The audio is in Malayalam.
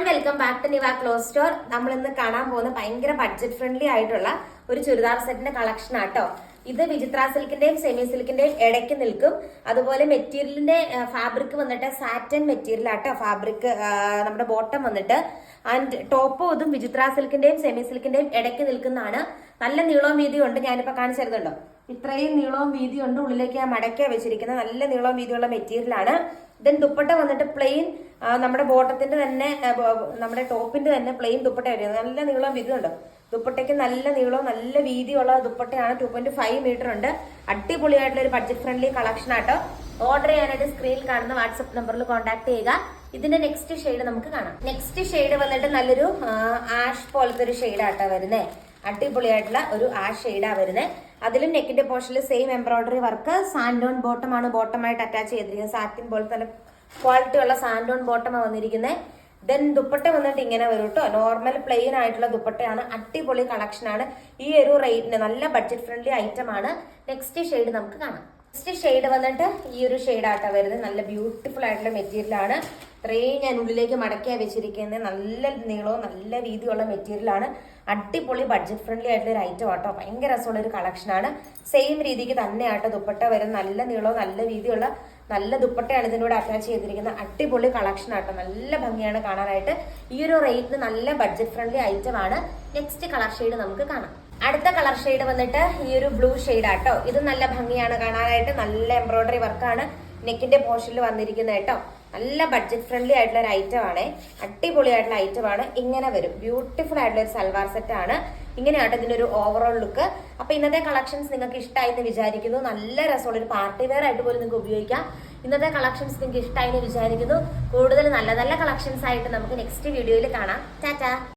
And welcome back to Niva cloth store. നമ്മൾ ഇന്ന് കാണാൻ പോകുന്ന ഭയങ്കര ബഡ്ജറ്റ് ഫ്രണ്ട്ലി ആയിട്ടുള്ള ഒരു ചുരിദാർ സെറ്റിന്റെ കളക്ഷൻ ആട്ടോ. ഇത് വിചിത്ര സിൽക്കിന്റെയും സെമി സിൽക്കിന്റെയും ഇടയ്ക്ക് നിൽക്കും. അതുപോലെ മെറ്റീരിയലിന്റെ ഫാബ്രിക് വന്നിട്ട് സാറ്റൻ മെറ്റീരിയൽ ആട്ടോ. ഫാബ്രിക് നമ്മുടെ ബോട്ടം വന്നിട്ട് ആൻഡ് ടോപ്പും ഇതും വിചിത്ര സിൽക്കിന്റെയും സെമി സിൽക്കിന്റെയും ഇടയ്ക്ക് നിൽക്കുന്നതാണ്. നല്ല നീളവും വീതിയും ഉണ്ട്. ഞാനിപ്പോ കാണിച്ചു തരുന്നുണ്ടോ, ഇത്രയും നീളവും വീതിയും ഉണ്ട്. ഉള്ളിലേക്ക് ഞാൻ മടക്കിയാ വെച്ചിരിക്കുന്നത്. നല്ല നീളവും വീതിയുള്ള മെറ്റീരിയൽ ആണ്. ദെൻ ദുപ്പട്ട വന്നിട്ട് പ്ലെയിൻ, നമ്മുടെ ബോട്ടത്തിന്റെ തന്നെ നമ്മുടെ ടോപ്പിന്റെ തന്നെ പ്ലെയിൻ ദുപ്പട്ട വരുന്നത്. നല്ല നീളവും വീതിയും ഉണ്ട്. ദുപ്പട്ടയ്ക്ക് നല്ല നീളവും നല്ല വീതിയുള്ള ദുപ്പട്ടയാണ്. 2.5 മീറ്റർ ഉണ്ട്. അടിപൊളിയായിട്ടുള്ള ഒരു ബഡ്ജറ്റ് ഫ്രണ്ട്ലി കളക്ഷൻ ആട്ടോ. ഓർഡർ ചെയ്യാനായിട്ട് സ്ക്രീനിൽ കാണുന്ന വാട്സ്ആപ്പ് നമ്പറിൽ കോൺടാക്ട് ചെയ്യുക. ഇതിന്റെ നെക്സ്റ്റ് ഷെയ്ഡ് നമുക്ക് കാണാം. നെക്സ്റ്റ് ഷെയ്ഡ് വന്നിട്ട് നല്ലൊരു ആഷ് പോലത്തെ ഒരു ഷെയ്ഡാട്ടോ വരുന്നേ. അടിപൊളിയായിട്ടുള്ള ഒരു ആഷ് ഷെയ്ഡാ വരുന്നത്. അതിലും നെക്കിന്റെ പോർഷനിൽ സെയിം എംബ്രോയിഡറി വർക്ക്. സാൻഡോൺ ബോട്ടം ആണ് ബോട്ടമായിട്ട് അറ്റാച്ച് ചെയ്തിരിക്കുന്നത്. സാറ്റിൻ പോലത്തെ നല്ല ക്വാളിറ്റി ഉള്ള സാൻഡോൺ ബോട്ടമാണ് വന്നിരിക്കുന്നത്. ദെൻ ദുപ്പട്ട വന്നിട്ട് ഇങ്ങനെ വരും കേട്ടോ. നോർമൽ പ്ലെയിൻ ആയിട്ടുള്ള ദുപ്പട്ടയാണ്. അടിപൊളി കളക്ഷൻ ആണ്. ഈ ഒരു റേറ്റിന് നല്ല ബഡ്ജറ്റ് ഫ്രണ്ട്ലി ഐറ്റം ആണ്. നെക്സ്റ്റ് ഷെയ്ഡ് നമുക്ക് കാണാം. നെക്സ്റ്റ് ഷെയ്ഡ് വന്നിട്ട് ഈ ഒരു ഷെയ്ഡാട്ടോ വരുന്നത്. നല്ല ബ്യൂട്ടിഫുൾ ആയിട്ടുള്ള മെറ്റീരിയൽ ആണ്. ഇത്രയും ഞാൻ ഉള്ളിലേക്ക് മടക്കിയാ വെച്ചിരിക്കുന്നത്. നല്ല നീളവും നല്ല വീതിയുള്ള മെറ്റീരിയൽ ആണ്. അടിപൊളി ബഡ്ജറ്റ് ഫ്രണ്ട്ലി ആയിട്ടുള്ള ഒരു ഐറ്റം ആട്ടോ. ഭയങ്കര രസമുള്ള ഒരു കളക്ഷൻ ആണ്. സെയിം രീതിക്ക് തന്നെ ആട്ടോ ദുപ്പട്ട വരും. നല്ല നീളവും നല്ല വീതിയുള്ള നല്ല ദുപ്പട്ടയാണ് ഇതിനോട് അറ്റാച്ച് ചെയ്തിരിക്കുന്നത്. അടിപൊളി കളക്ഷൻ ആട്ടോ. നല്ല ഭംഗിയാണ് കാണാനായിട്ട്. ഈ ഒരു റേറ്റിന് നല്ല ബഡ്ജറ്റ് ഫ്രണ്ട്ലി ഐറ്റം ആണ്. നെക്സ്റ്റ് കളർ ഷെയ്ഡ് നമുക്ക് കാണാം. അടുത്ത കളർ ഷെയ്ഡ് വന്നിട്ട് ഈ ഒരു ബ്ലൂ ഷെയ്ഡ് ആട്ടോ. ഇത് നല്ല ഭംഗിയാണ് കാണാനായിട്ട്. നല്ല എംബ്രോയിഡറി വർക്കാണ് നെക്കിന്റെ പോർഷനിൽ വന്നിരിക്കുന്നത് കേട്ടോ. നല്ല ബഡ്ജറ്റ് ഫ്രണ്ട്ലി ആയിട്ടുള്ള ഒരു ഐറ്റം ആണ്. അടിപൊളിയായിട്ടുള്ള ഐറ്റം ആണ്. ഇങ്ങനെ വരും. ബ്യൂട്ടിഫുൾ ആയിട്ടുള്ള ഒരു സൽവാർ സെറ്റ് ആണ്. ഇങ്ങനെയാട്ടോ ഇതിന്റെ ഒരു ഓവറോൾ ലുക്ക്. അപ്പൊ ഇന്നത്തെ കളക്ഷൻസ് നിങ്ങൾക്ക് ഇഷ്ടമായി എന്ന് വിചാരിക്കുന്നു. നല്ല രസമുള്ള ഒരു പാർട്ടി വെയർ ആയിട്ട് പോലും നിങ്ങൾക്ക് ഉപയോഗിക്കാം. ഇന്നത്തെ കളക്ഷൻസ് നിങ്ങൾക്ക് ഇഷ്ടമായി എന്ന് വിചാരിക്കുന്നു. കൂടുതൽ നല്ല നല്ല കളക്ഷൻസ് ആയിട്ട് നമുക്ക് നെക്സ്റ്റ് വീഡിയോയിൽ കാണാം. ടാറ്റാ.